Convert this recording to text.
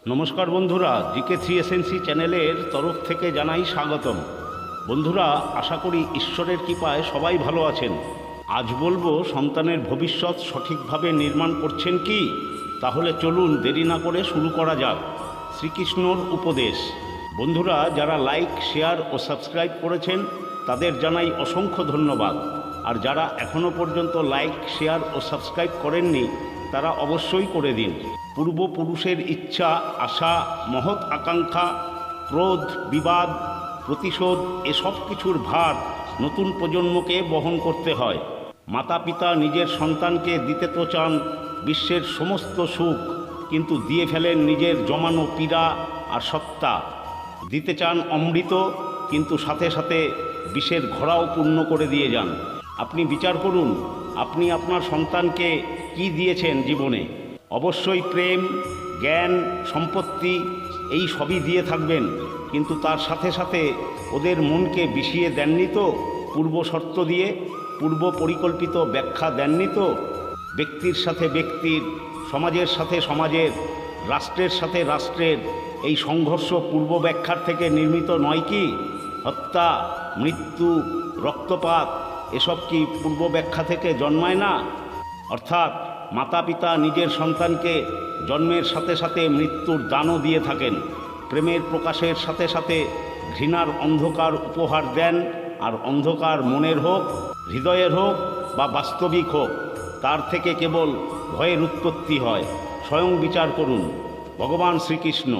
নমস্কার বন্ধুরা, GK3SNC চ্যানেলের তরফ থেকে জানাই স্বাগতম। বন্ধুরা, আশা করি ঈশ্বরের কৃপায় সবাই ভালো আছেন। আজ বলবো সন্তানের ভবিষ্যৎ সঠিকভাবে নির্মাণ করছেন কি? তাহলে চলুন দেরি না করে শুরু করা যাক। শ্রীকৃষ্ণর উপদেশ। বন্ধুরা, যারা লাইক, শেয়ার ও সাবস্ক্রাইব করেছেন তাদের জানাই অসংখ্য ধন্যবাদ। আর যারা এখনও পর্যন্ত লাইক, শেয়ার ও সাবস্ক্রাইব করেননি তারা অবশ্যই করে দিন। পূর্বপুরুষের ইচ্ছা, আশা, মহৎ আকাঙ্ক্ষা, ক্রোধ, বিবাদ, প্রতিশোধ এসব কিছুর ভার নতুন প্রজন্মকে বহন করতে হয়। মাতা পিতা নিজের সন্তানকে দিতে তো চান বিশ্বের সমস্ত সুখ, কিন্তু দিয়ে ফেলেন নিজের জমানো পীড়া আর সত্তা। দিতে চান অমৃত, কিন্তু সাথে সাথে বিষের ঘোড়াও পূর্ণ করে দিয়ে যান। আপনি বিচার করুন, আপনি আপনার সন্তানকে কি দিয়েছেন জীবনে? অবশ্যই প্রেম, জ্ঞান, সম্পত্তি এই সবই দিয়ে থাকবেন, কিন্তু তার সাথে সাথে ওদের মনকে বিষিয়ে দেননি তো? পূর্ব শর্ত দিয়ে পূর্ব পরিকল্পিত ব্যাখ্যা দেননি তো? ব্যক্তির সাথে ব্যক্তির, সমাজের সাথে সমাজের, রাষ্ট্রের সাথে রাষ্ট্রের এই সংঘর্ষ পূর্ব ব্যাখ্যার থেকে নির্মিত নয় কি? হত্যা, মৃত্যু, রক্তপাত এসব কি পূর্ব ব্যাখ্যা থেকে জন্মায় না? অর্থাৎ মাতা পিতা নিজের সন্তানকে জন্মের সাথে সাথে মৃত্যুর দানও দিয়ে থাকেন। প্রেমের প্রকাশের সাথে সাথে ঘৃণার অন্ধকার উপহার দেন। আর অন্ধকার মনের হোক, হৃদয়ের হোক বা বাস্তবিক হোক, তার থেকে কেবল ভয়ের উৎপত্তি হয়। স্বয়ং বিচার করুন। ভগবান শ্রীকৃষ্ণ।